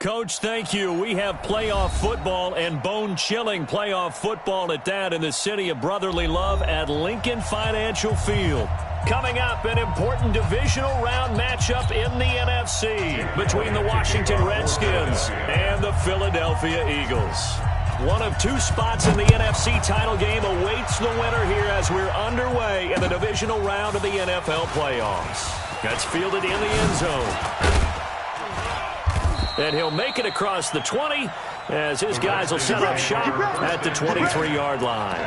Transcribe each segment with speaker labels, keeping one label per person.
Speaker 1: Coach, thank you. We have playoff football and bone-chilling playoff football at that in the city of brotherly love at Lincoln Financial Field. Coming up, an important divisional round matchup in the NFC between the Washington Redskins and the Philadelphia Eagles. One of two spots in the NFC title game awaits the winner here as we're underway in the divisional round of the NFL playoffs. That's fielded in the end zone. And he'll make it across the 20 as his guys will set up shop at the 23-yard line.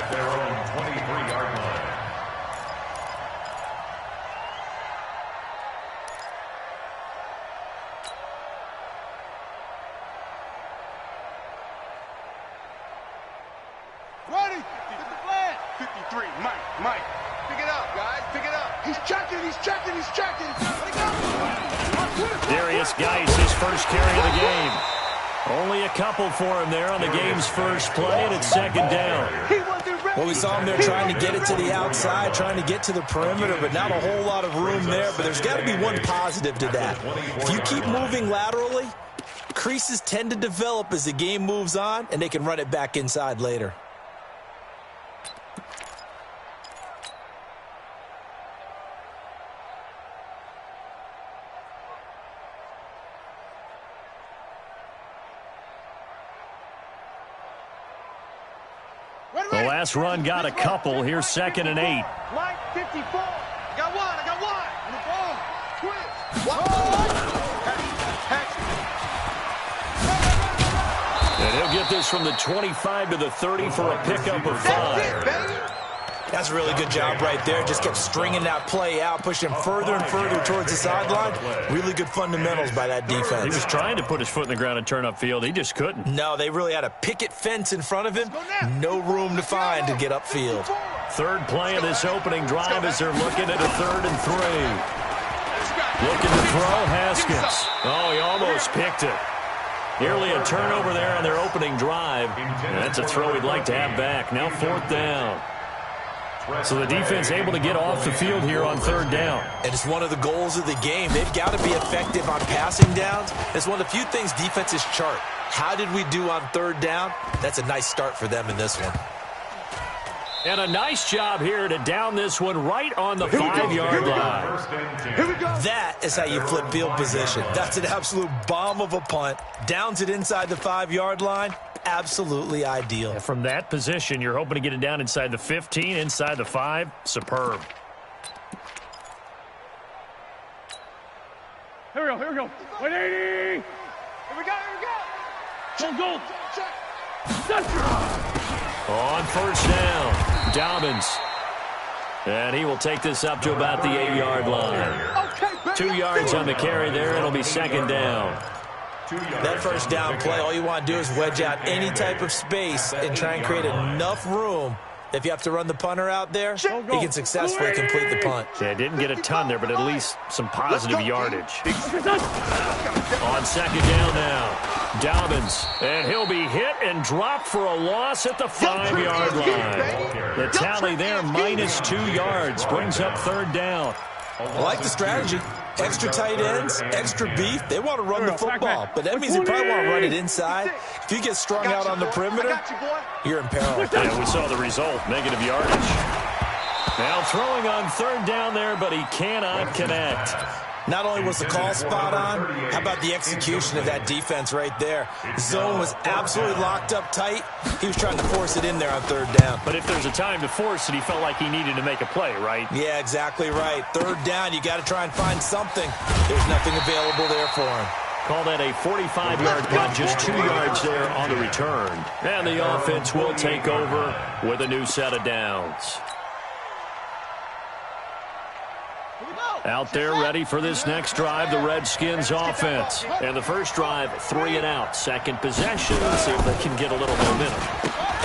Speaker 2: Ready? Get the flag. 53, Mike. Pick it up, guys. Pick it up. He's checking. Let it go.
Speaker 1: Darius Geis, his first carry of the game. Only a couple for him there on the game's first play, and it's second down.
Speaker 3: Well, we saw him there trying to get it to the outside, trying to get to the perimeter, but not a whole lot of room there. But there's got to be one positive to that. If you keep moving laterally, creases tend to develop as the game moves on, and they can run it back inside later.
Speaker 1: The last run got a couple. Here's 2nd and 8.
Speaker 2: Mike, 54. I got one. On the ball.
Speaker 1: And he'll get this from the 25 to the 30 for a pickup of 5.
Speaker 3: That's a really good job right there. Just kept stringing that play out, pushing him further and further towards the sideline. Really good fundamentals by that defense.
Speaker 1: He was trying to put his foot in the ground and turn upfield. He just couldn't.
Speaker 3: No, they really had a picket fence in front of him. No room to find to get upfield.
Speaker 1: Third play of this opening drive as they're looking at a 3rd and 3. Looking to throw, Haskins. Oh, he almost picked it. Nearly a turnover there on their opening drive. And that's a throw he'd like to have back. Now 4th down. So the defense able to get off the field here on 3rd down.
Speaker 3: And it's one of the goals of the game. They've got to be effective on passing downs. It's one of the few things defenses chart. How did we do on 3rd down? That's a nice start for them in this one.
Speaker 1: And a nice job here to down this one right on the 5-yard line.
Speaker 2: Here we go.
Speaker 3: That is how you flip field position. That's an absolute bomb of a punt. Downs it inside the 5-yard line. Absolutely ideal.
Speaker 1: And from that position, you're hoping to get it down inside the 15, inside the 5. Superb.
Speaker 4: Here we go. 180.
Speaker 2: Here we go.
Speaker 4: Go.
Speaker 1: On 1st down, Dobbins. And he will take this up to about the 8-yard line. 2 yards on the carry there. It'll be 2nd down.
Speaker 3: That 1st down play, all you want to do is wedge out any type of space and try and create enough room. If you have to run the punter out there, he can successfully complete the punt.
Speaker 1: Yeah, didn't get a ton there, but at least some positive yardage. On 2nd down now, Dobbins. And he'll be hit and dropped for a loss at the 5-yard line. The tally there, -2 yards, brings up 3rd down.
Speaker 3: I like the strategy. Extra tight ends, extra beef. They want to run the football, but that means they probably want to run it inside. If you get strung out on the perimeter, you're in peril.
Speaker 1: Yeah, we saw the result, negative yardage. Now throwing on 3rd down there, but he cannot connect.
Speaker 3: Not only was the call spot on, how about the execution of that defense right there? The zone was absolutely locked up tight. He was trying to force it in there on 3rd down.
Speaker 1: But if there's a time to force it, he felt like he needed to make a play, right?
Speaker 3: Yeah, exactly right. 3rd down, you got to try and find something. There's nothing available there for him.
Speaker 1: Call that a 45-yard punt, just 2 yards there on the return. And the offense will take over with a new set of downs. Out there ready for this next drive, the Redskins offense. And the first drive, 3 and out. Second possession, see if they can get a little momentum.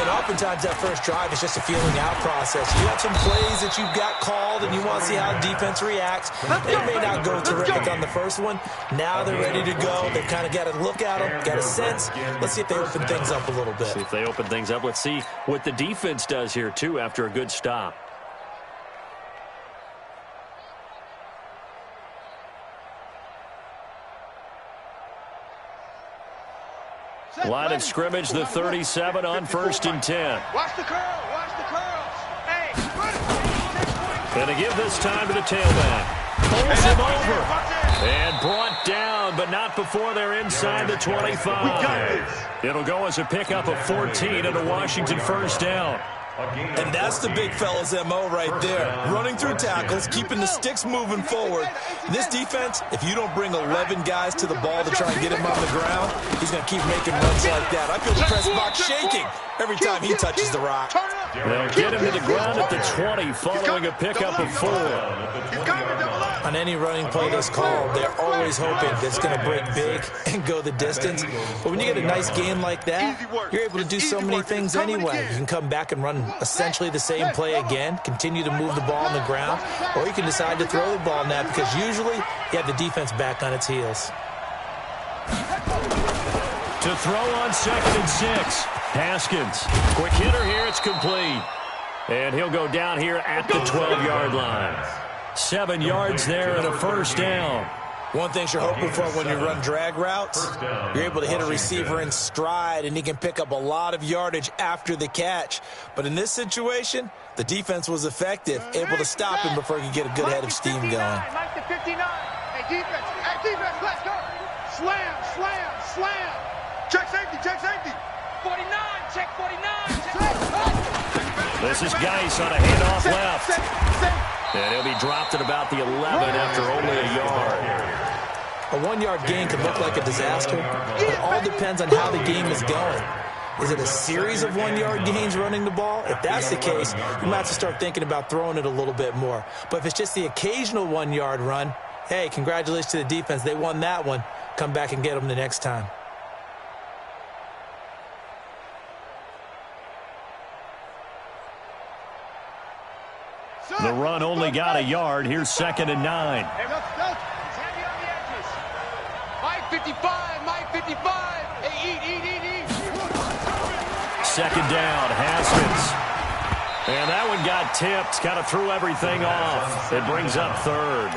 Speaker 3: And oftentimes that first drive is just a feeling out process. You have some plays that you've got called and you want to see how the defense reacts. It may not go terrific on the first one. Now they're ready to go. They've kind of got to look at them, got a sense. Let's see if they open things up a little bit.
Speaker 1: See if they open things up. Let's see what the defense does here, too, after a good stop. Line of scrimmage, the 37 on 1st and 10.
Speaker 2: Watch the curl. Watch the curls. Hey,
Speaker 1: Going to give this time to the tailback. Pulls him over. And brought down, but not before they're inside the 25. It'll go as a pickup of 14 and a Washington first down.
Speaker 3: And that's the big fella's MO right there. Running through tackles, keeping the sticks moving forward. This defense, if you don't bring 11 guys to the ball to try and get him on the ground, he's going to keep making runs like that. I feel the press box shaking every time he touches the rock.
Speaker 1: They'll get him to the ground at the 20 following a pickup of 4.
Speaker 3: On any running play that's called, they're always hoping that it's going to break big and go the distance. But when you get a nice game like that, you're able to do so many things anyway. You can come back and run essentially the same play again, continue to move the ball on the ground, or you can decide to throw the ball now because usually you have the defense back on its heels.
Speaker 1: To throw on 2nd and 6. Haskins. Quick hitter here. It's complete. And he'll go down here at the 12-yard line. 7 yards there and a first down.
Speaker 3: One thing you're hoping for when you run drag routes, you're able to hit a receiver in stride, and he can pick up a lot of yardage after the catch. But in this situation, the defense was effective, able to stop him before he could get a good head of steam going.
Speaker 2: Mike to 59. Hey, defense, let's go. Slam, slam, slam. Check safety.
Speaker 5: 49, check 49.
Speaker 1: This is Geis on a handoff left. And he'll be dropped at about the 11 after only a yard.
Speaker 3: A 1-yard gain can look like a disaster, but it all depends on how the game is going. Is it a series of 1-yard gains running the ball? If that's the case, you might have to start thinking about throwing it a little bit more. But if it's just the occasional 1-yard run, hey, congratulations to the defense. They won that one. Come back and get them the next time.
Speaker 1: The run only got a yard. Here's 2nd and 9.
Speaker 2: He's heavy on the edges. Mike 55. Hey, eat.
Speaker 1: 2nd down, Haskins. And that one got tipped. Kind of threw everything off. It brings up 3rd.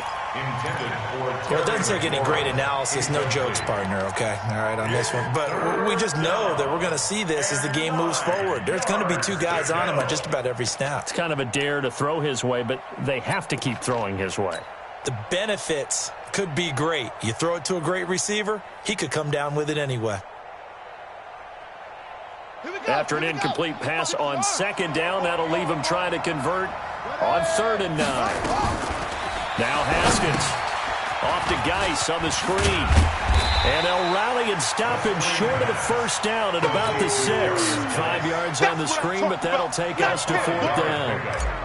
Speaker 3: Well, it doesn't take any great analysis. No jokes, partner, okay? All right, on this one. But we just know that we're going to see this as the game moves forward. There's going to be 2 guys on him on just about every snap.
Speaker 1: It's kind of a dare to throw his way, but they have to keep throwing his way.
Speaker 3: The benefits could be great. You throw it to a great receiver, he could come down with it anyway.
Speaker 1: After an incomplete pass on 2nd down, that'll leave him trying to convert on 3rd and 9. Now Haskins off to Geis on the screen. And they'll rally and stop him short of the first down at about the 6. 5 yards on the screen, but that'll take us to 4th down.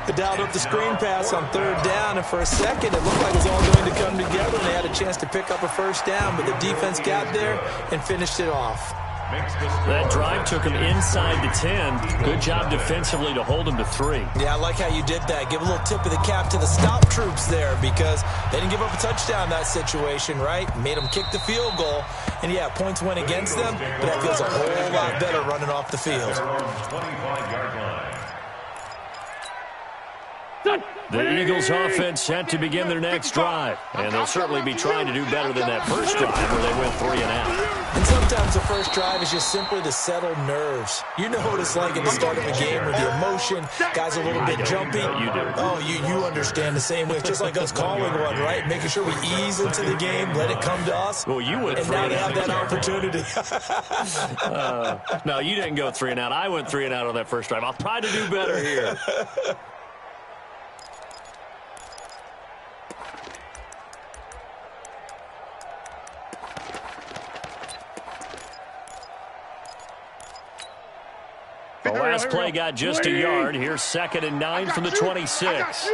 Speaker 3: They dialed up the screen pass on 3rd down, and for a second it looked like it was all going to come together, and they had a chance to pick up a first down, but the defense got there and finished it off.
Speaker 1: That drive took him inside the 10. Good job defensively to hold him to 3.
Speaker 3: Yeah, I like how you did that. Give a little tip of the cap to the stop troops there because they didn't give up a touchdown in that situation, right? Made them kick the field goal. And, yeah, points went against them, but that feels a whole lot better running off the field.
Speaker 5: 25-yard line.
Speaker 1: The Eagles offense set to begin their next drive. And they'll certainly be trying to do better than that first drive where they went 3 and out.
Speaker 3: And sometimes the first drive is just simply to settle nerves. You know what it's like at the start of a game with the emotion. Guys are a little bit jumpy.
Speaker 1: You do.
Speaker 3: Oh, you understand the same way. It's just like us calling one, right? Making sure we ease into the game, let it come to us.
Speaker 1: Well, you went
Speaker 3: and
Speaker 1: 3
Speaker 3: now
Speaker 1: and
Speaker 3: they
Speaker 1: out.
Speaker 3: have that opportunity.
Speaker 1: No, you didn't go 3 and out. I went 3 and out on that first drive. I'll try to do better here. The last play got just a yard. Here's 2nd and 9 from the 26.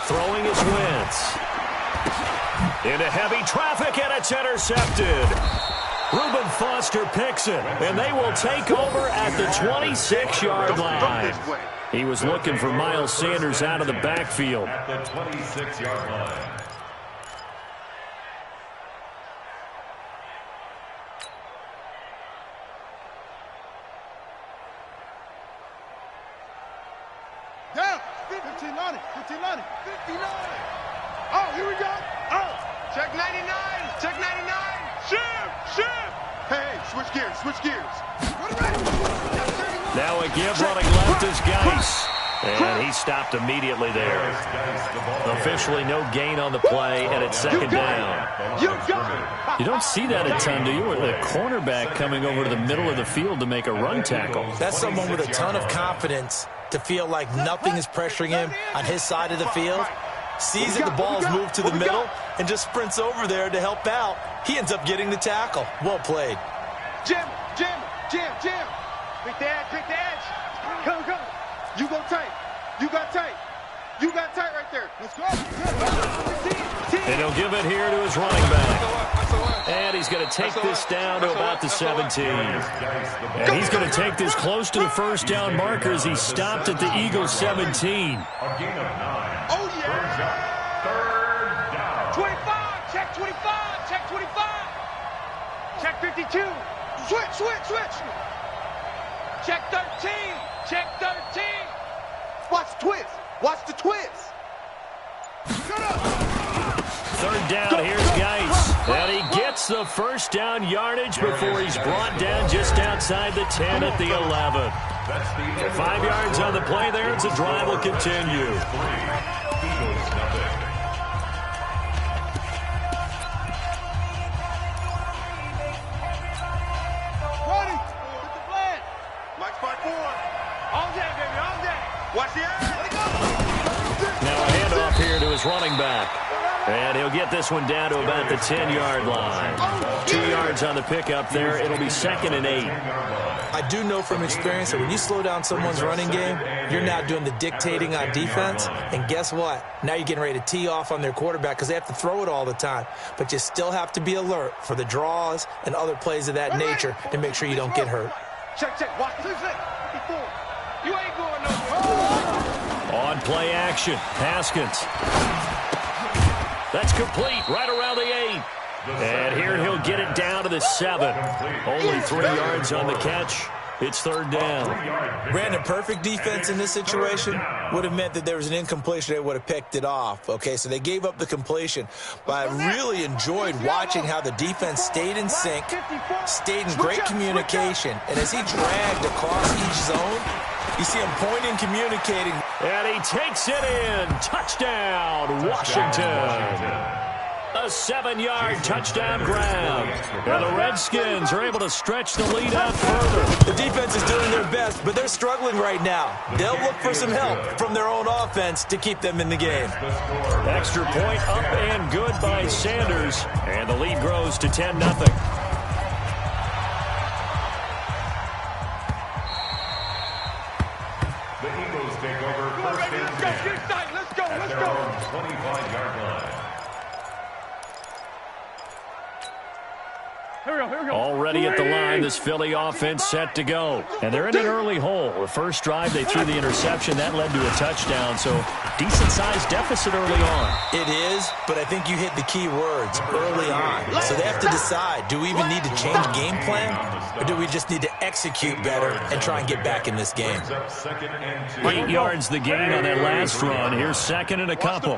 Speaker 1: Throwing his Wentz. Into heavy traffic, and it's intercepted. Reuben Foster picks it, and they will take over at the 26-yard line. He was looking for Miles Sanders out of the backfield.
Speaker 5: At the 26-yard line.
Speaker 2: Down. 59. 59. 59. Oh, here we go. Oh, Check 99. Check 99. Shift. Hey, switch gears.
Speaker 1: Now a give running left is Geis. And he stopped immediately there. Officially no gain on the play, and it's second down. You don't see that a ton, do you? With a cornerback coming over to the middle of the field to make a run tackle.
Speaker 3: That's someone with a ton of confidence to feel like nothing is pressuring him on his side of the field. Sees that the ball's moved to the middle and just sprints over there to help out. He ends up getting the tackle. Well played.
Speaker 2: Jim. Pick the edge. Come. You go tight. You got tight right there. Let's go.
Speaker 1: And he'll give it here to his running back. And he's going to take this down to about the 17. And he's going to take this close to the first down marker as he stopped at the Eagles 17.
Speaker 5: A gain of 9.
Speaker 2: Oh, yeah.
Speaker 5: Third down.
Speaker 2: 25. Check 25. Check 25. Check 52. Switch. Check 13. Check 13. Watch the twist. Shut up.
Speaker 1: Third down, here's Geis. And he gets the first down yardage before he's brought down just outside the 10 at the 11. 5 yards on the play there as the drive will continue.
Speaker 5: Eagles nothing.
Speaker 2: Ready. Hit the flag. Mike's 5-4. All day, baby. All day. Watch the air. Let it go.
Speaker 1: Now a handoff here to his running back. And he'll get this one down to about the 10-yard line. 2 yards on the pickup there. It'll be 2nd and 8.
Speaker 3: I do know from experience that when you slow down someone's running game, you're now doing the dictating on defense. And guess what? Now you're getting ready to tee off on their quarterback because they have to throw it all the time. But you still have to be alert for the draws and other plays of that nature to make sure you don't get hurt.
Speaker 2: Check. Watch. 54. You ain't going nowhere.
Speaker 1: On play action, Haskins. That's complete right around the 8. And here he'll get it down to the 7. Only 3 yards on the catch. It's third down.
Speaker 3: Brandon, perfect defense in this situation would have meant that there was an incompletion. They would have picked it off. Okay, so they gave up the completion. But I really enjoyed watching how the defense stayed in sync, stayed in great communication. And as he dragged across each zone, you see him pointing, communicating.
Speaker 1: And he takes it in. Touchdown, Washington. A 7-yard touchdown grab. And the Redskins are able to stretch the lead out further.
Speaker 3: The defense is doing their best, but they're struggling right now. They'll look for some help from their own offense to keep them in the game.
Speaker 1: Extra point up and good by Sanders. And the lead grows to 10-0.
Speaker 5: The Eagles take over first and 10.
Speaker 2: Let's go.
Speaker 5: At their own 25-yard line.
Speaker 4: Here we go.
Speaker 1: Already at the line, this Philly offense set to go. And they're in an early hole. The first drive, they threw the interception. That led to a touchdown, so decent-sized deficit early on.
Speaker 3: It is, but I think you hit the key words, early on. So they have to decide, do we even need to change game plan, or do we just need to execute better and try and get back in this game?
Speaker 1: 8 yards the gain on that last run. Here's 2nd and a couple.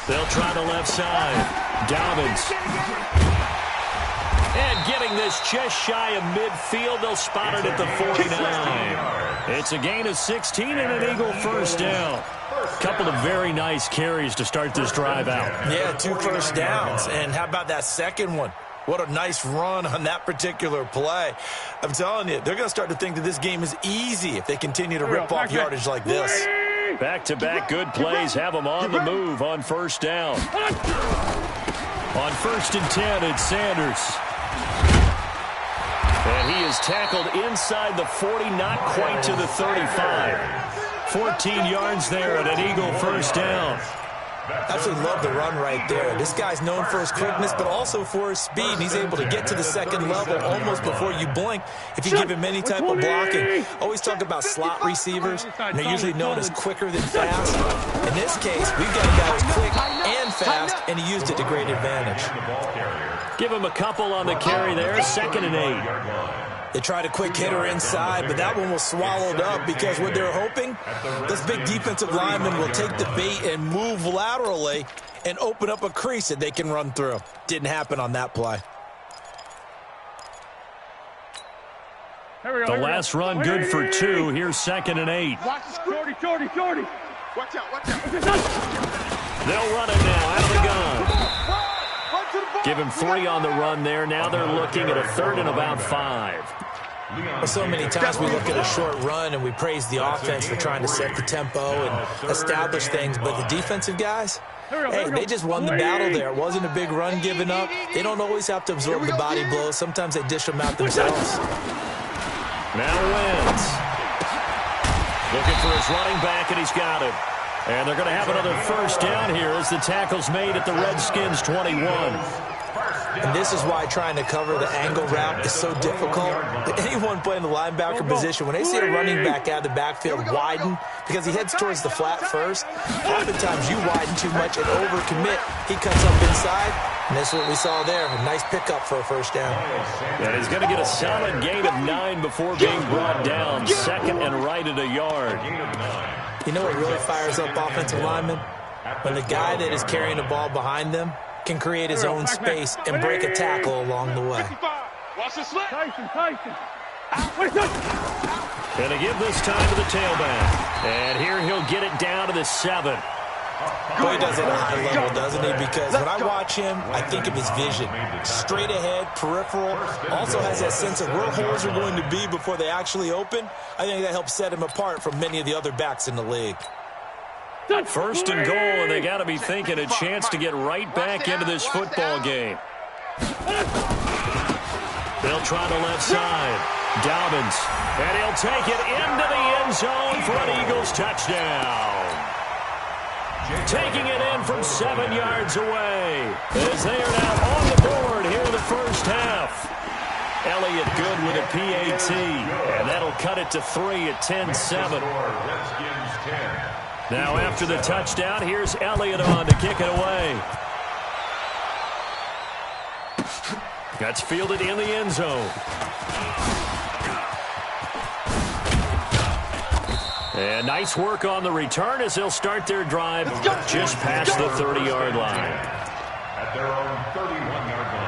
Speaker 1: They'll try the left side. Dobbins. And getting this just shy of midfield. They'll spot it at the 49. It's a gain of 16 and an Eagle first down. Couple of very nice carries to start this drive out.
Speaker 3: Yeah, 2 first downs. And how about that second one? What a nice run on that particular play. I'm telling you, they're going to start to think that this game is easy if they continue to rip off yardage like this.
Speaker 1: Back-to-back good plays have them on the move on first down. On 1st and 10, it's Sanders. And he is tackled inside the 40, not quite to the 35. 14 yards there and an Eagle first down.
Speaker 3: Absolutely love the run right there. This guy's known for his quickness, but also for his speed. And he's able to get to the second level almost before you blink if you give him any type of blocking. Always talk about slot receivers, and they're usually known as quicker than fast. In this case, we've got a guy who's quick and fast, and he used it to great advantage.
Speaker 1: Give him a couple on the carry there, 2nd and 8.
Speaker 3: They tried a quick hitter inside, but that one was swallowed up because what they're hoping, those big defensive linemen will take the bait and move laterally and open up a crease that they can run through. Didn't happen on that play.
Speaker 1: The last run good for 2. Here's 2nd and 8.
Speaker 4: Jordy.
Speaker 2: Watch out.
Speaker 1: They'll run it now out of the gun. Give him 3 on the run there. Now they're looking at a 3rd and about 5.
Speaker 3: Well, so many times we look at a short run and we praise the offense for trying to set the tempo and establish things, but the defensive guys, hey, they just won the battle there. It wasn't a big run given up. They don't always have to absorb the body blows. Sometimes they dish them out themselves.
Speaker 1: Now Wins. Looking for his running back, and he's got it. And they're going to have another first down here as the tackle's made at the Redskins 21.
Speaker 3: And this is why trying to cover the angle route is so difficult. Anyone playing the linebacker position, when they see a running back out of the backfield widen, because he heads towards the flat first, oftentimes you widen too much and overcommit. He cuts up inside, and that's what we saw there. A nice pickup for a first down.
Speaker 1: And he's going to get a solid gain of 9 before being brought down. 2nd and right at a yard.
Speaker 3: You know what really fires up offensive linemen? When the guy that is carrying the ball behind them can create his own space and break a tackle along the way.
Speaker 2: Watch the slip.
Speaker 4: Tyson.
Speaker 1: Going to give this time to the tailback. And here he'll get it down to the 7.
Speaker 3: Boy, he does it at a high level, doesn't he? Because when I watch him, I think of his vision. Straight ahead, peripheral, also has that sense of where holes are going to be before they actually open. I think that helps set him apart from many of the other backs in the league.
Speaker 1: 1st and goal, and they got to be thinking a chance to get right back into this football game. They'll try the left side. Dobbins, and he'll take it into the end zone for an Eagles touchdown. Taking it in from 7 yards away as they are now on the board here in the first half. Elliott good with a PAT, and that'll cut it to 3 at 10-7. Now after the touchdown, here's Elliott on to kick it away. That's fielded in the end zone. And nice work on the return as they'll start their drive just past the 30-yard line.
Speaker 5: At their own 31-yard line.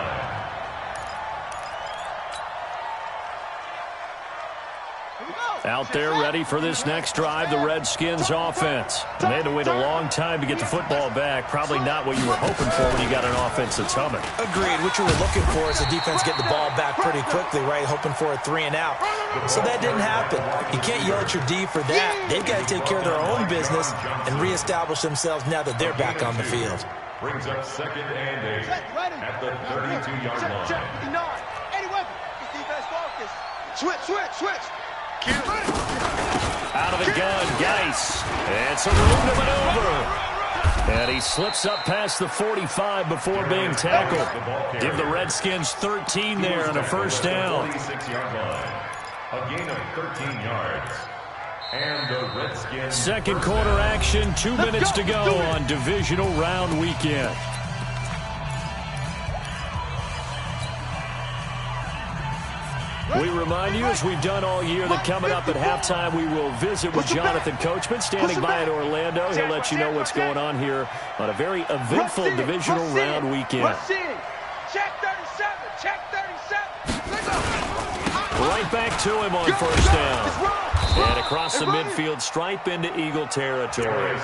Speaker 1: Out there ready for this next drive, the Redskins offense. They had to wait a long time to get the football back. Probably not what you were hoping for when you got an offense that's humming.
Speaker 3: Agreed. What you were looking for is the defense get the ball back pretty quickly, right? Hoping for a 3 and out. So that didn't happen. You can't yell at your D for that. They've got to take care of their own business and reestablish themselves now that they're back on the field.
Speaker 5: Brings up 2nd and 8 at the 32-yard line.
Speaker 2: Switch.
Speaker 1: Out of the gun, Geis. And some room to maneuver. And he slips up past the 45 before being tackled. Give the Redskins 13 there on a first down.
Speaker 5: 46-yard line. A gain of 13 yards. And the Redskins.
Speaker 1: Second quarter action, 2 minutes to go on divisional round weekend. We remind you, as we've done all year, that coming up at halftime, we will visit with Jonathan Coachman, standing by in Orlando. He'll let you know what's going on here on a very eventful divisional round weekend.
Speaker 2: Check 37.
Speaker 1: Right back to him on first down. And across the midfield stripe into Eagle territory.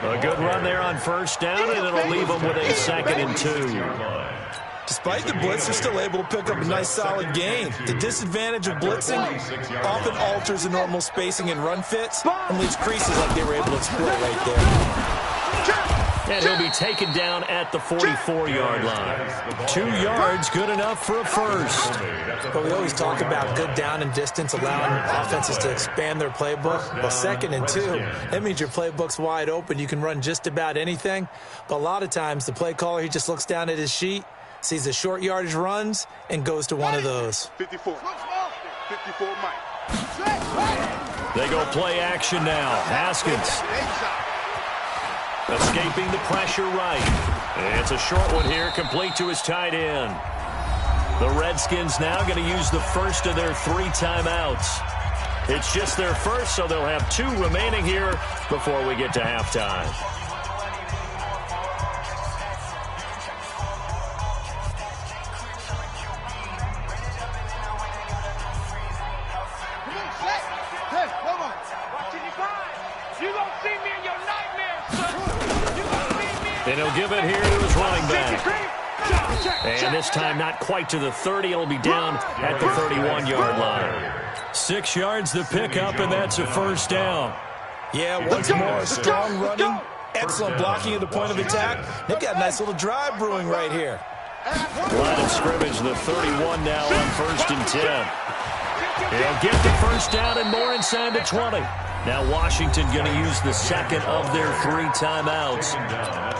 Speaker 1: A good run there on first down, and it'll leave them with a 2nd and 2.
Speaker 3: Despite the blitz, they're still able to pick up a nice solid gain. The disadvantage of blitzing often alters the normal spacing and run fits and leaves creases like they were able to exploit right there.
Speaker 1: And he'll be taken down at the 44-yard line. 2 yards, good enough for a first.
Speaker 3: But we always talk about good down and distance, allowing offenses to expand their playbook. Well, 2nd and 2, that means your playbook's wide open. You can run just about anything. But a lot of times, the play caller, he just looks down at his sheet, sees the short yardage runs, and goes to one of those.
Speaker 2: 54 Mike.
Speaker 1: They go play action now. Haskins escaping the pressure right. It's a short one here, complete to his tight end. The Redskins now going to use the first of their 3 timeouts. It's just their first, so they'll have 2 remaining here before we get to halftime. And he'll give it here to his running back. And this time not quite to the 30. It'll be down at the 31-yard line. 6 yards to pick up, and that's a first down.
Speaker 3: Yeah, once more, strong running, excellent blocking at the point of attack. They've got a nice little drive brewing right here.
Speaker 1: Line of scrimmage, the 31 now on 1st and 10. He'll get the first down and more inside the 20. Now Washington going to use the second of their 3 timeouts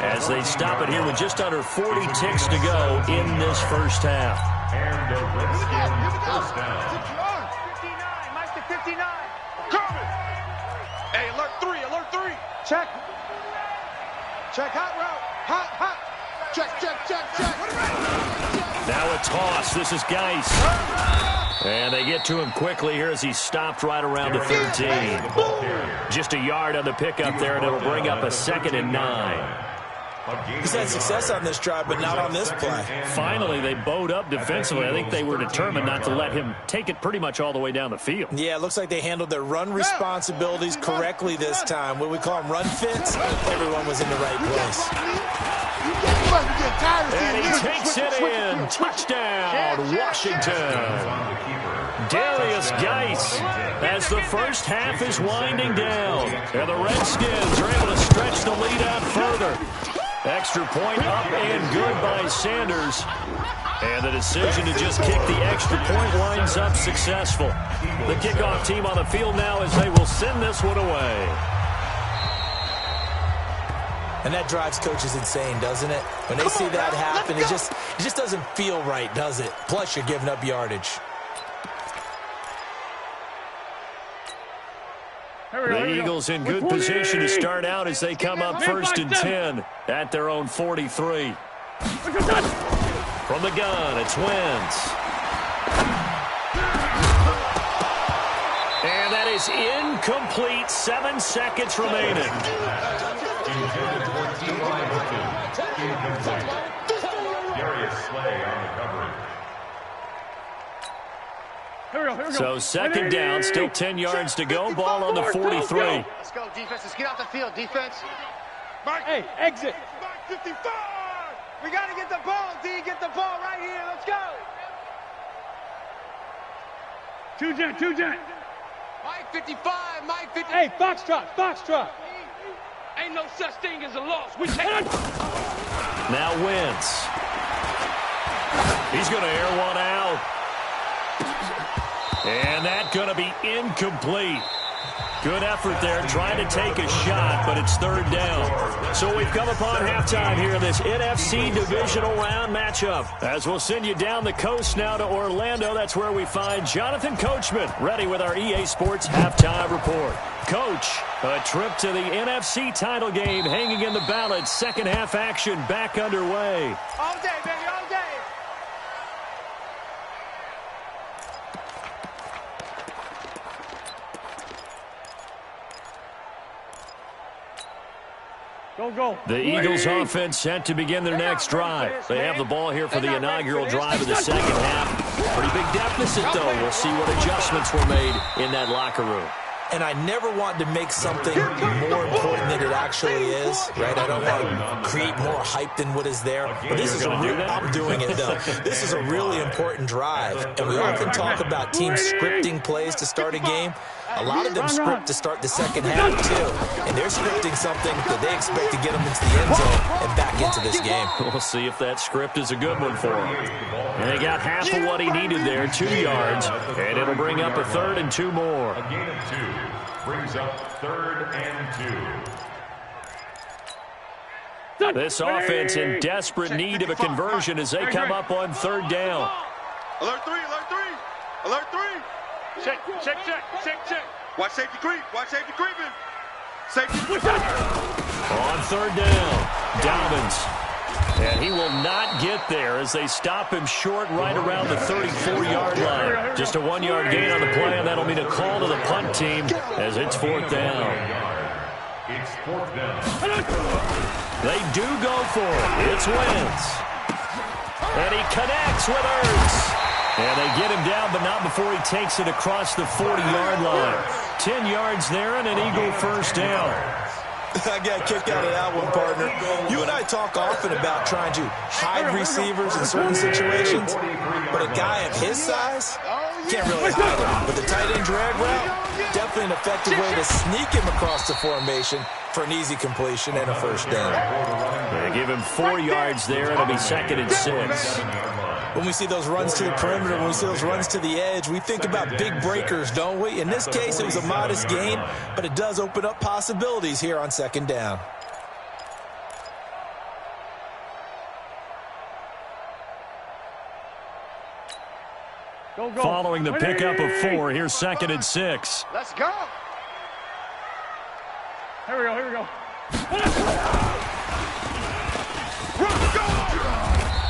Speaker 1: as they stop it here with just under 40 ticks to go in this first half.
Speaker 5: And the Redskins first down.
Speaker 2: 59, Mike to 59. Coming. Hey, alert 3, alert 3. Check. Check, hot route. Hot, hot. Check.
Speaker 1: Now a toss. This is Geis. And they get to him quickly here as he stopped right around the 13. Just a yard on the pickup there, and it'll bring up a 2nd and 9.
Speaker 3: He's had success on this drive, but not on this play.
Speaker 1: Finally, they bowed up defensively. I think they were determined not to let him take it pretty much all the way down the field.
Speaker 3: Yeah, it looks like they handled their run responsibilities correctly this time. What we call them run fits, everyone was in the right place.
Speaker 1: And he takes it in. Touchdown, Washington. Darius Geis as the first half is winding down. And the Redskins are able to stretch the lead out further. Extra point up and good by Sanders. And the decision to just kick the extra point winds up successful. The kickoff team on the field now as they will send this one away.
Speaker 3: And that drives coaches insane, doesn't it? When they see that happen, it just doesn't feel right, does it? Plus, you're giving up yardage.
Speaker 1: The Eagles in good position to start out as they come up 1st and 10 at their own 43. From the gun, it's Wins. And that is incomplete. 7 seconds remaining.
Speaker 5: Darius Slay on the coverage.
Speaker 4: Here we go.
Speaker 1: So 2nd down, still 10 yards to go. Ball on the 43.
Speaker 2: Let's go, defense. Let's get off the field, defense. Mike.
Speaker 4: Hey, exit.
Speaker 2: Mike 55. We got to get the ball, D. Get the ball right here. Let's go.
Speaker 4: 2-jet.
Speaker 2: Mike 55. Mike 55.
Speaker 4: Hey, Foxtrot.
Speaker 2: Ain't no such thing as a loss. We take it.
Speaker 1: Now Wentz. He's going to air one out. And that's going to be incomplete. Good effort there, trying to take a shot, but it's 3rd down. So we've come upon halftime here in this NFC divisional round matchup. As we'll send you down the coast now to Orlando, that's where we find Jonathan Coachman, ready with our EA Sports halftime report. Coach, a trip to the NFC title game hanging in the balance. Second half action back underway.
Speaker 2: All day, baby, all day.
Speaker 4: Go.
Speaker 1: The Eagles offense set to begin their next drive. They have the ball here for the inaugural drive of the second half. Pretty big deficit, though. We'll see what adjustments were made in that locker room.
Speaker 3: And I never want to make something more important than it actually is, right? I don't want to create more hype than what is there. But this is I'm doing it, though. This is a really important drive. And we often talk about teams scripting plays to start a game. A lot of them script to start the second half, too. And they're scripting something that they expect to get them into the end zone and back into this game.
Speaker 1: We'll see if that script is a good one for him. And he got half of what he needed there, 2 yards. And it'll bring up a 3rd and 2 more.
Speaker 5: A gain of 2 brings up 3rd and 2.
Speaker 1: This offense in desperate need of a conversion as they come up on 3rd down.
Speaker 2: Alert 3, alert 3. Alert 3. Check. Watch safety creep. Safety.
Speaker 1: On 3rd down, Dobbins. And he will not get there as they stop him short right around the 34-yard line. Just a 1-yard gain on the play, and that'll mean a call to the punt team as it's 4th down.
Speaker 5: It's 4th down.
Speaker 1: They do go for it. It's Wentz. And he connects with Ertz. And they get him down, but not before he takes it across the 40-yard line. 10 yards there and an Eagle first down.
Speaker 3: I got a kick out of that one, partner. You and I talk often about trying to hide receivers in certain situations, but a guy of his size can't really hide him. But the tight end drag route, definitely an effective way to sneak him across the formation for an easy completion and a first down.
Speaker 1: They give him 4 yards there, and it'll be 2nd and 6.
Speaker 3: When we see those runs to the perimeter, when we see those runs to the edge, we think about big breakers, don't we? In this case, it was a modest gain, but it does open up possibilities here on 2nd down.
Speaker 1: Following the pickup of 4, here's 2nd and 6.
Speaker 2: Let's go.
Speaker 4: Here we go, here we go.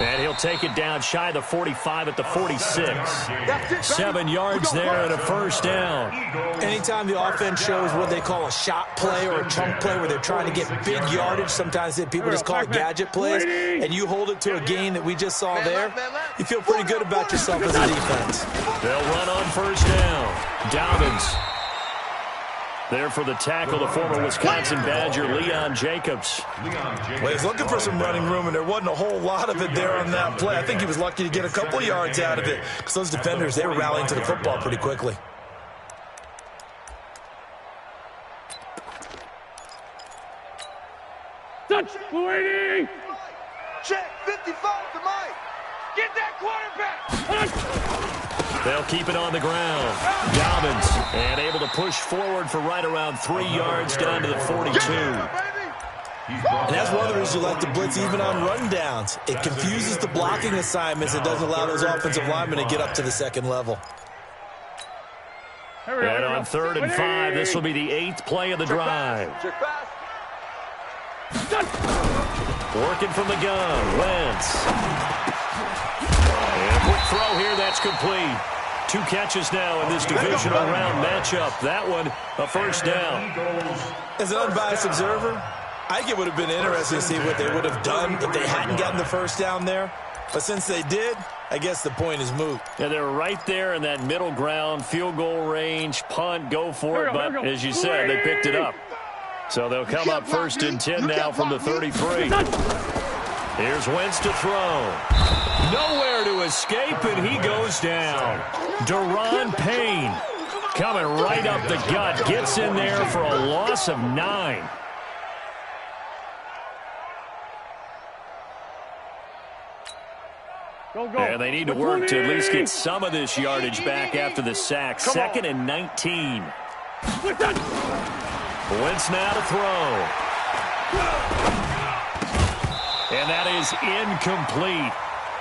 Speaker 1: And he'll take it down shy of the 45 at the 46. 7 yards there and a first down.
Speaker 3: Anytime the offense shows what they call a shot play or a chunk play where they're trying to get big yardage, sometimes people just call it gadget plays, and you hold it to a gain that we just saw there, you feel pretty good about yourself as a defense.
Speaker 1: They'll run on first down. Dobbins there for the tackle, the former Wisconsin Badger, Leon Jacobs.
Speaker 3: Well, he's looking for some running room, and there wasn't a whole lot of it there on that play. I think he was lucky to get a couple of yards out of it because those defenders, they were rallying to the football pretty quickly.
Speaker 4: Touch, waiting.
Speaker 2: Check, 55 to Mike. Get that quarterback.
Speaker 1: They'll keep it on the ground. Dobbins, and able to push forward for right around 3 yards down to the 42.
Speaker 3: And that's one of the reasons you like to blitz even on run downs. It confuses the blocking assignments. It doesn't allow those offensive linemen to get up to the 2nd level.
Speaker 1: And on 3rd and 5, this will be the 8th play of the drive. Working from the gun, Wentz. And a quick throw here, that's complete. 2 catches now in this divisional round matchup. That one, a first down.
Speaker 3: As an unbiased observer, I think it would have been interesting to see what they would have done if they hadn't gotten the first down there. But since they did, I guess the point is moot.
Speaker 1: Yeah, they were right there in that middle ground, field goal range, punt, go for it. But as you said, they picked it up. So they'll come up 1st and 10 now from the 33. Here's Wentz to throw. Nowhere to escape, and he goes down. Deron Payne coming right up the gut. Gets in there for a loss of 9. And they need to work to at least get some of this yardage back after the sack. 2nd and 19. Wentz now to throw. And that is incomplete.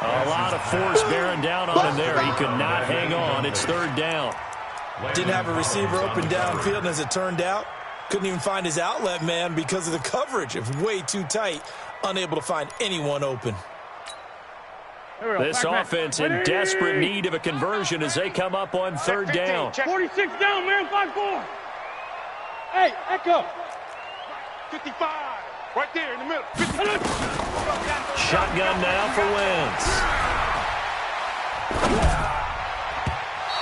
Speaker 1: A lot of force bearing down on him there. He could not hang on. It's 3rd down.
Speaker 3: Didn't have a receiver open downfield, and as it turned out, couldn't even find his outlet man because of the coverage. It was way too tight, unable to find anyone open.
Speaker 1: This offense in desperate need of a conversion as they come up on 3rd down.
Speaker 4: 46 down, man, 5-4. Hey, echo.
Speaker 2: 55. Right there in the middle.
Speaker 1: Shotgun now for Wentz.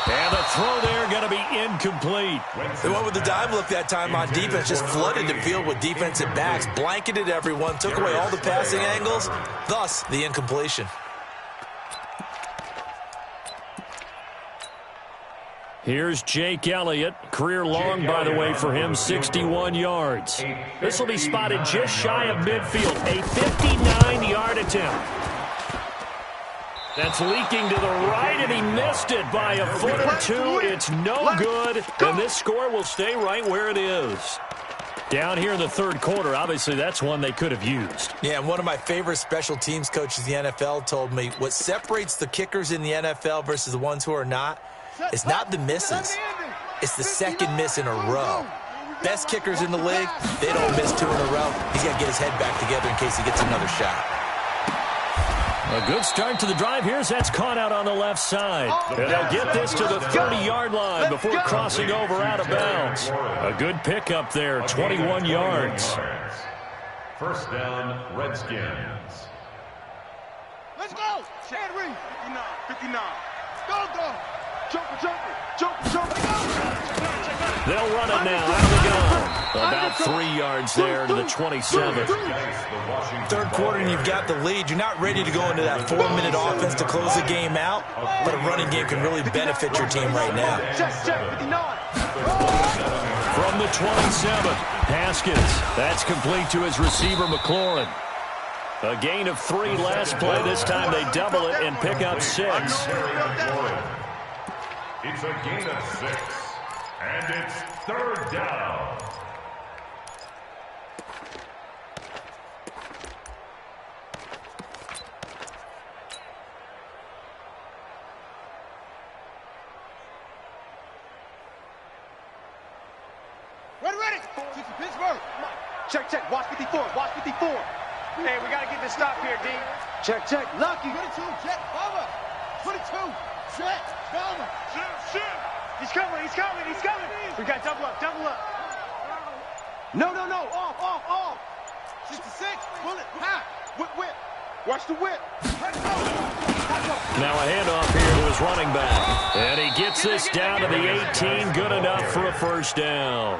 Speaker 1: And the throw there going to be incomplete.
Speaker 3: They went with the dime look that time on defense, just flooded the field with defensive backs, blanketed everyone, took away all the passing angles, thus the incompletion.
Speaker 1: Here's Jake Elliott. Career long, by the way, for him, 61 yards. This will be spotted just shy of midfield. A 59-yard attempt. That's leaking to the right, and he missed it by a foot or 2. It's no good, and this score will stay right where it is. Down here in the 3rd quarter, obviously that's one they could have used.
Speaker 3: Yeah, and one of my favorite special teams coaches in the NFL told me what separates the kickers in the NFL versus the ones who are not, it's not the misses. It's the 2nd miss in a row. Best kickers in the league, they don't miss 2 in a row. He's got to get his head back together in case he gets another shot.
Speaker 1: A good start to the drive here as that's caught out on the left side. And they'll get this to the 30-yard line before crossing over out of bounds. A good pickup there, 21 yards.
Speaker 5: First down, Redskins.
Speaker 2: Let's go. Henry. 59. Go. Jumper.
Speaker 1: They'll run it now out of the gun. About 3 yards there to the 27.
Speaker 3: Third quarter and you've got the lead. You're not ready to go into that 4-minute offense to close the game out, but a running game can really benefit your team right now.
Speaker 1: From the 27, Haskins. That's complete to his receiver, McLaurin. A gain of 3 last play. This time they double it and pick up 6.
Speaker 5: It's a gain of 6. And it's third down.
Speaker 2: Ready. Pittsburgh. Check. Watch 54. Hey, we got to get this stop here, D. Check. Lucky. 22. Check. Cover. 22. Check. Cover. Shit. He's coming. We got double up. No. Off. 66. Bullet. Whip. Watch the whip.
Speaker 1: Now a handoff here to his running back. And he gets this down to the 18. Good enough for a first down.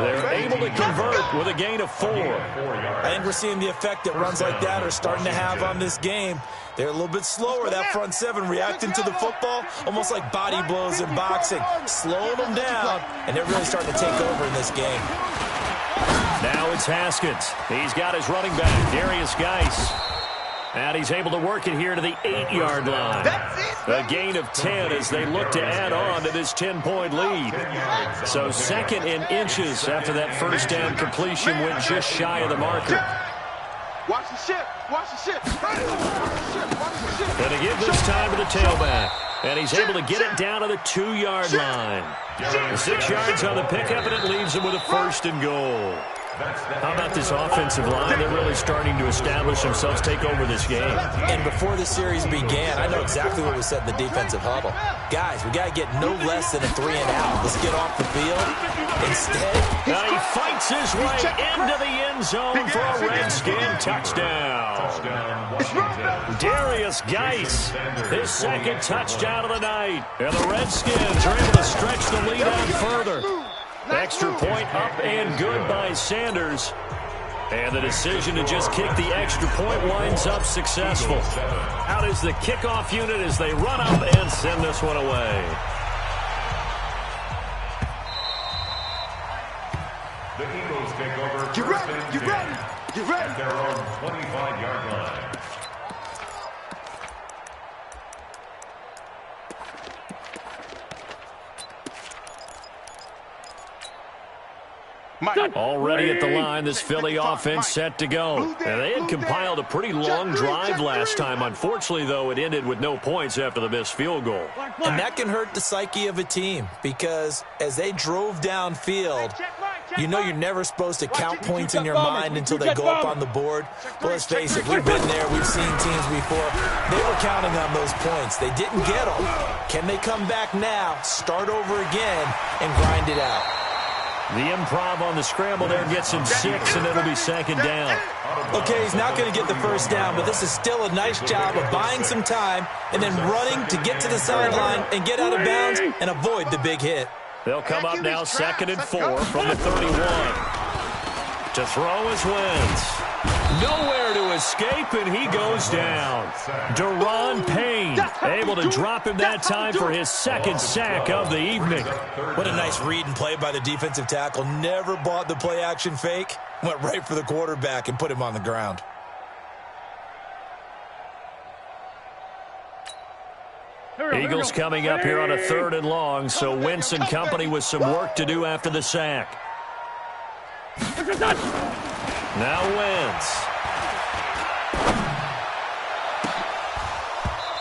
Speaker 1: They're able to convert with a gain of 4.
Speaker 3: I think we're seeing the effect that runs like that are starting to have on this game. They're a little bit slower, that front 7, reacting to the football, almost like body blows in boxing, slowing them down, and they're really starting to take over in this game.
Speaker 1: Now it's Haskins. He's got his running back, Darius Geis. And he's able to work it here to the 8-yard line. A gain of 10 as they look to add on to this 10-point lead. So second in inches after that first down completion went just shy of the marker.
Speaker 2: Watch the ship.
Speaker 1: And to give this time to the tailback. And he's able to get it down to the 2-yard line. 6 yards on the pickup, and it leaves him with a first and goal. How about this offensive line? They're really starting to establish themselves, take over this game.
Speaker 3: And before the series began, I know exactly what we said in the defensive huddle. Guys, we got to get no less than a 3-and-out. Let's get off the field. Instead,
Speaker 1: now he fights his way into the end zone for a Redskin touchdown. Darius Geis, his second touchdown of the night. And the Redskins are able to stretch the lead out further. Extra point up and good by Sanders. And the decision to just kick the extra point winds up successful. Out is the kickoff unit as they run up and send this one away.
Speaker 5: The Eagles take over first and 10 at their own 25-yard line.
Speaker 1: Already at the line, this Philly offense set to go. And they had compiled a pretty long drive last time. Unfortunately, though, it ended with no points after the missed field goal.
Speaker 3: And that can hurt the psyche of a team because as they drove downfield, you know you're never supposed to count points in your mind until they go up on the board. But let's face it, we've been there. We've seen teams before. They were counting on those points. They didn't get them. Can they come back now, start over again, and grind it out?
Speaker 1: The improv on the scramble there gets him 6, and it'll be second down.
Speaker 3: Okay, he's not going to get the first down, but this is still a nice job of buying some time and then running to get to the sideline and get out of bounds and avoid the big hit.
Speaker 1: They'll come up now 2nd and 4 from the 31. To throw is Wentz. Nowhere to escape, and he goes down. Deron Payne able to drop him that time for his second sack of the evening.
Speaker 3: What a nice read and play by the defensive tackle. Never bought the play-action fake. Went right for the quarterback and put him on the ground.
Speaker 1: Eagles coming up here on a 3rd and long, so Wentz and company with some work to do after the sack. Now Wentz.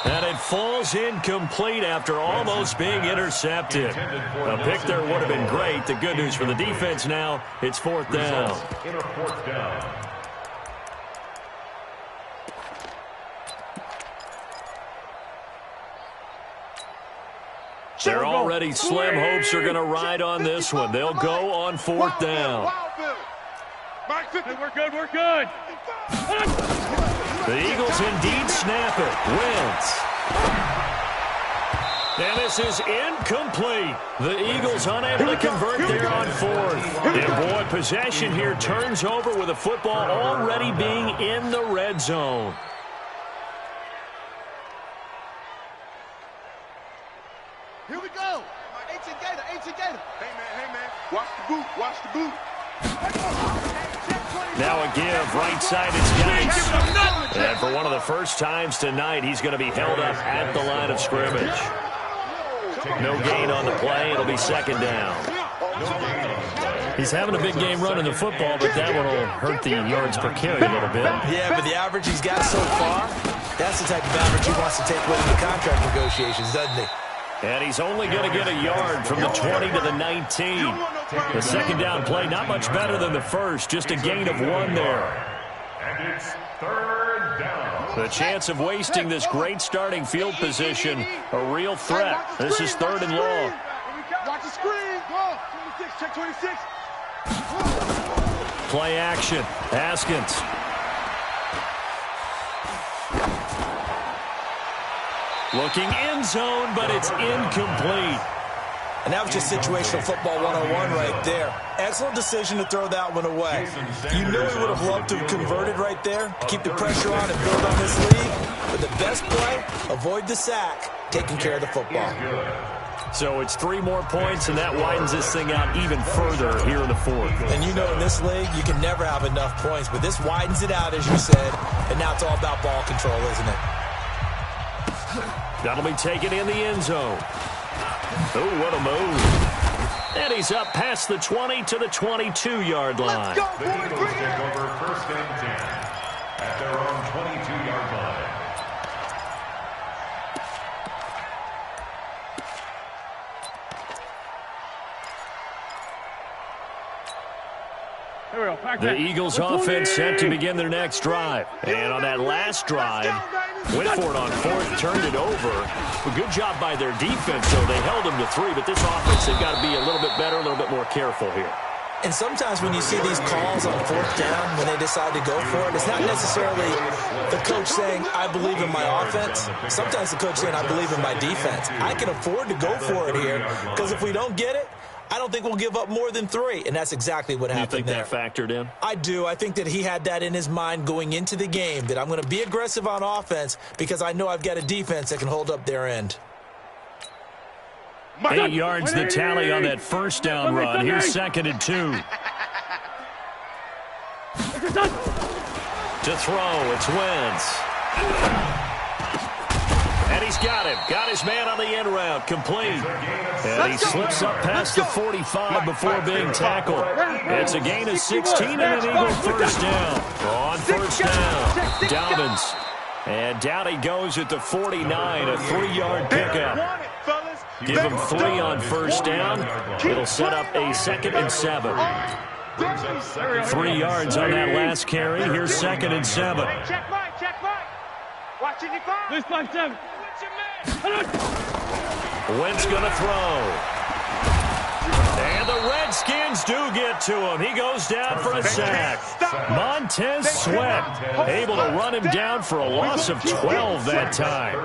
Speaker 1: And it falls incomplete after almost being intercepted. A pick there would have been great. The good news for the defense now, it's 4th down. already slim hopes are going to ride on this one. They'll go on 4th down.
Speaker 4: Hey, we're good, we're good.
Speaker 1: The Eagles indeed snap it. Wins. And this is incomplete. The Eagles unable to convert there on 4th. And boy, possession here turns over with the football already being in the red zone.
Speaker 2: Here we go. 18 Gator, 18 Gator. Hey, man. Watch the boot, watch the boot.
Speaker 1: Now a give, right side, it's Geis. And for one of the first times tonight, he's going to be held up at the line of scrimmage. No gain on the play. It'll be 2nd down. He's having a big game running the football, but that one will hurt the yards per carry a little bit.
Speaker 3: Yeah, but the average he's got so far, that's the type of average he wants to take with him in contract negotiations, doesn't he?
Speaker 1: And he's only going to get a yard from the 20 to the 19. The 2nd down play, not much better than the first, just a gain of 1 there.
Speaker 5: And it's 3rd down.
Speaker 1: The chance of wasting this great starting field position, a real threat. This is 3rd and long.
Speaker 2: Watch the screen. Go. 26, check 26.
Speaker 1: Play action. Haskins. Looking end zone, but it's incomplete.
Speaker 3: And that was just situational football 101 right there. Excellent decision to throw that one away. You know he would have loved to have converted right there to keep the pressure on and build on this lead. But the best play, avoid the sack, taking care of the football.
Speaker 1: So it's 3 more points, and that widens this thing out even further here in the 4th.
Speaker 3: And you know in this league, you can never have enough points. But this widens it out, as you said. And now it's all about ball control, isn't it?
Speaker 1: That'll be taken in the end zone. Oh, what a move. And he's up past the 20 to the 22-yard line.
Speaker 2: Let's go,
Speaker 5: The
Speaker 2: boys,
Speaker 5: Eagles
Speaker 2: bring it
Speaker 5: take
Speaker 2: in.
Speaker 5: over 1st and 10 at their own 22-yard line.
Speaker 4: Here we go. Back
Speaker 1: The
Speaker 4: there.
Speaker 1: Eagles offense set to begin their next drive. And on that last drive, went for it on 4th, turned it over. A good job by their defense, though. They held them to 3, but this offense, they've got to be a little bit better, a little bit more careful here.
Speaker 3: And sometimes when you see these calls on 4th down, when they decide to go for it, it's not necessarily the coach saying, I believe in my offense. Sometimes the coach saying, I believe in my defense. I can afford to go for it here because if we don't get it, I don't think we'll give up more than 3, and that's exactly what happened there.
Speaker 1: You think that factored in?
Speaker 3: I do. I think that he had that in his mind going into the game, that I'm going to be aggressive on offense because I know I've got a defense that can hold up their end.
Speaker 1: 8 yards the tally on that 1st down run. Here's 2nd and 2. To throw, it's Wentz. And he's got him. Got his man on the end route. Complete. And he slips up past the 45 before being tackled. It's a gain of 16 and an Eagle 1st down. On 1st down, Dobbins. And down he goes at the 49, a 3-yard pickup. Give him 3 on 1st down. It'll set up a 2nd and 7. 3 yards on that last carry. Here's 2nd and 7.
Speaker 2: Check Mike. Watch it, 5.
Speaker 4: This 5-7.
Speaker 1: Wentz going to throw. And the Redskins do get to him. He goes down for a sack. Montez Sweat able to run him down for a loss of 12 that time.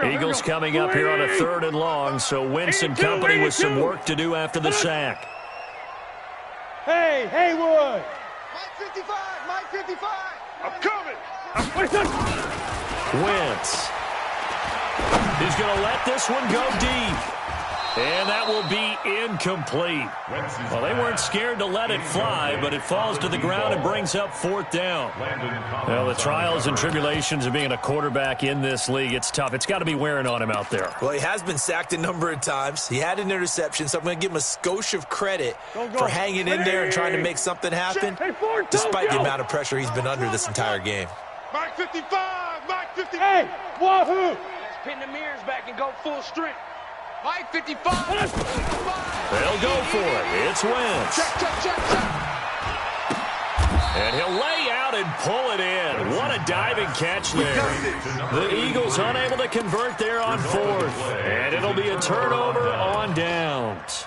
Speaker 1: Eagles coming up here on a 3rd and long, so Wentz and company with some work to do after the sack.
Speaker 4: Hey, Haywood.
Speaker 2: Mike 55. I'm coming.
Speaker 1: Wentz. He's going to let this one go deep. And that will be incomplete. Well, they weren't scared to let it fly, but it falls to the ground and brings up 4th down. Well, the trials and tribulations of being a quarterback in this league, it's tough. It's got to be wearing on him out there.
Speaker 3: Well, he has been sacked a number of times. He had an interception, so I'm going to give him a skosh of credit for hanging in there and trying to make something happen, despite the amount of pressure he's been under this entire game.
Speaker 2: Mike 55. Mike 55.
Speaker 4: Hey, wahoo.
Speaker 2: Let's pin the mirrors back and go full strength. Mike 55.
Speaker 1: They'll go for it. It's Wentz.
Speaker 2: Check.
Speaker 1: And he'll lay out and pull it in. What a diving catch there. The Eagles unable to convert there on fourth. And it'll be a turnover on downs.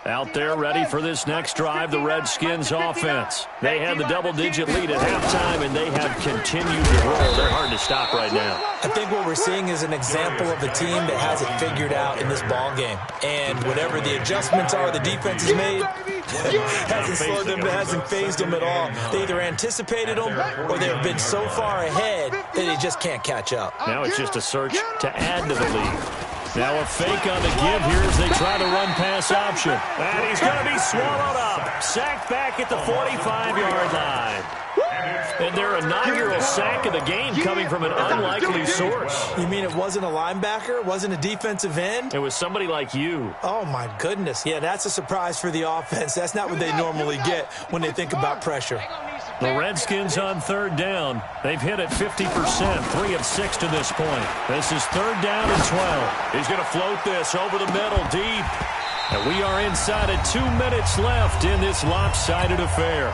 Speaker 1: Out there ready for this next drive, the Redskins offense. They had the double-digit lead at halftime, and they have continued to roll. They're hard to stop right now.
Speaker 3: I think what we're seeing is an example of a team that has it figured out in this ball game. And whatever the adjustments are the defense has made, hasn't slowed them, hasn't phased them at all. They either anticipated them or they've been so far ahead that they just can't catch up.
Speaker 1: Now it's just a search to add to the lead. Now a fake on the give here as they try to run pass option. And he's going to be swallowed up. Sacked back at the 45-yard line. And their inaugural sack of the game coming from an unlikely source.
Speaker 3: You mean it wasn't a linebacker? It wasn't a defensive end?
Speaker 1: It was somebody like you.
Speaker 3: Oh, my goodness. Yeah, that's a surprise for the offense. That's not what they normally get when they think about pressure.
Speaker 1: The Redskins on third down. They've hit it 50%, 3 of 6 to this point. This is third down and 12. He's going to float this over the middle deep. And we are inside of 2 minutes left in this lopsided affair.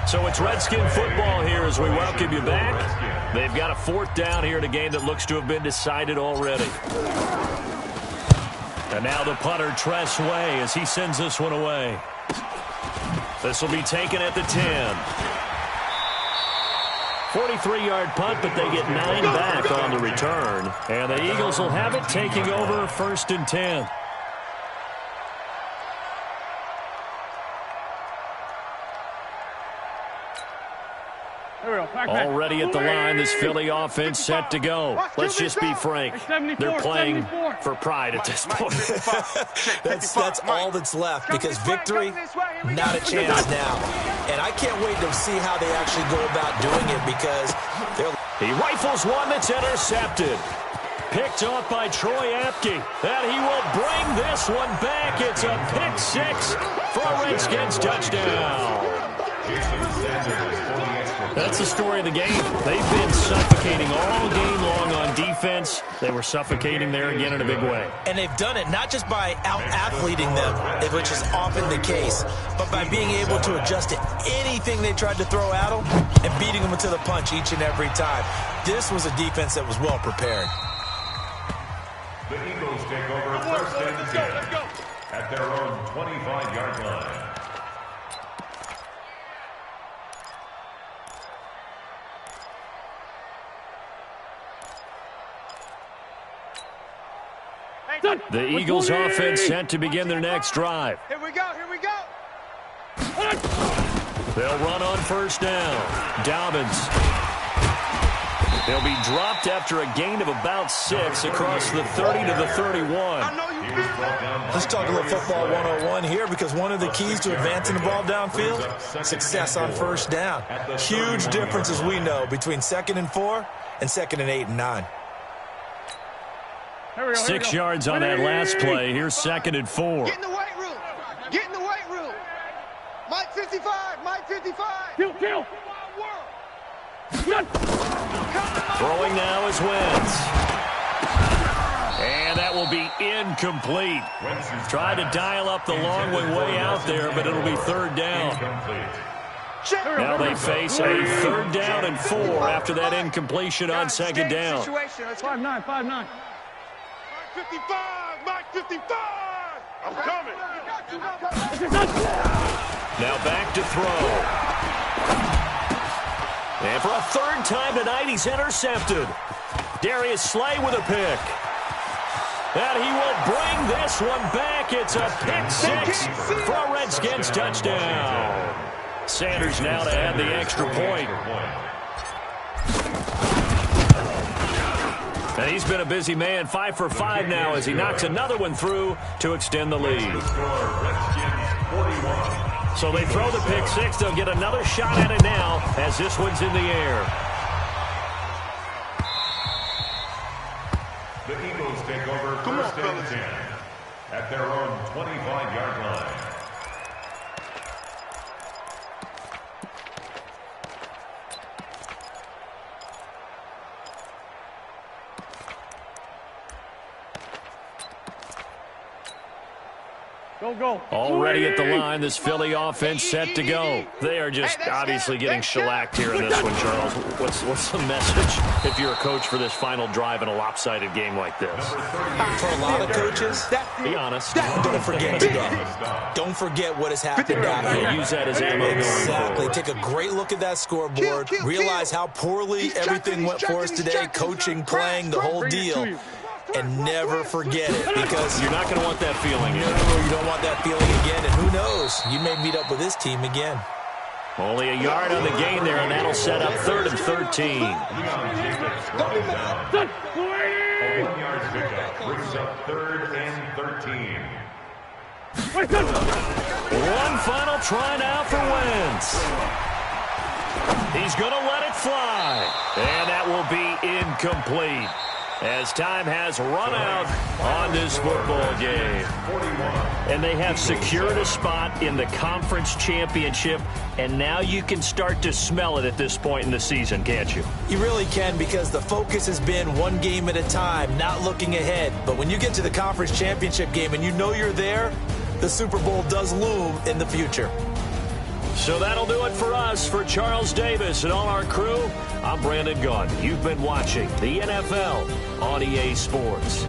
Speaker 1: So it's Redskin football here as we welcome you back. They've got a fourth down here in a game that looks to have been decided already. And now the punter, Tress Way, as he sends this one away. This will be taken at the 10. 43-yard punt, but they get 9 back on the return. And the Eagles will have it taking over first and 10. Already at the line, this Philly offense set to go. Let's just be frank. They're playing for pride at this point.
Speaker 3: That's all that's left because victory, not a chance now. And I can't wait to see how they actually go about doing it because
Speaker 1: he rifles one that's intercepted. Picked off by Troy Apke. And he will bring this one back. It's a pick six for a Redskins touchdown. That's the story of the game. They've been suffocating all game long on defense. They were suffocating there again in a big way.
Speaker 3: And they've done it not just by out-athleting them, which is often the case, but by being able to adjust to anything they tried to throw at them and beating them to the punch each and every time. This was a defense that was well prepared.
Speaker 5: The Eagles take over first and 10 at their own 25-yard line.
Speaker 1: The Eagles offense set to begin their next drive.
Speaker 2: Here we go, here we go.
Speaker 1: They'll run on first down. Dobbins. They'll be dropped after a gain of about 6 across the 30 to the 31.
Speaker 3: Let's talk a little football 101 here because one of the keys to advancing the ball downfield, success on first down. Huge difference, as we know, between 2nd and 4 and 2nd and 8 and 9.
Speaker 1: 6 yards on that last play. Here's 2nd and 4.
Speaker 2: Get in the weight room. Get in the weight room. Mike 55. Mike 55.
Speaker 4: Kill.
Speaker 1: Throwing now is Wentz. And that will be incomplete. Tried to dial up the long way out there, but it'll be third down. Now they face a third down and 4 after that incompletion on second down.
Speaker 4: 5-9.
Speaker 2: 55. Mike 55. I'm coming.
Speaker 1: Now back to throw. And for a third time tonight, he's intercepted. Darius Slay with a pick. And he will bring this one back. It's a pick 6 for a Redskins touchdown. Sanders now to add the extra point. And he's been a busy man, 5 for 5 now as he knocks another one through to extend the lead. So they throw the pick 6. They'll get another shot at it now as this one's in the air.
Speaker 5: The Eagles take over first and 10 at their own 25-yard line.
Speaker 1: Already at the line, this Philly offense set to go. They are just obviously getting shellacked here in this one, Charles. What's the message if you're a coach for this final drive in a lopsided game like this?
Speaker 3: For a lot of coaches,
Speaker 1: be honest.
Speaker 3: Don't forget today. Don't forget what has happened out here.
Speaker 1: Use that as ammo.
Speaker 3: Exactly. Take a great look at that scoreboard. Realize how poorly everything went for us today. Coaching, playing, the whole deal. And never forget it, because
Speaker 1: you're not going to want that feeling again.
Speaker 3: No, you don't want that feeling again. And who knows? You may meet up with this team again.
Speaker 1: Only a yard on the gain there, and that'll set up 3rd and 13.
Speaker 5: A 1-yard pickup brings up 3rd and 13.
Speaker 1: One final try now for Wentz. He's going to let it fly, and that will be incomplete, as time has run out on this football game. And they have secured a spot in the conference championship, and now you can start to smell it at this point in the season, can't you?
Speaker 3: You really can, because the focus has been one game at a time, not looking ahead. But when you get to the conference championship game and you know you're there, the Super Bowl does loom in the future.
Speaker 1: So that'll do it for us. For Charles Davis and all our crew, I'm Brandon Gaudin. You've been watching the NFL on EA Sports.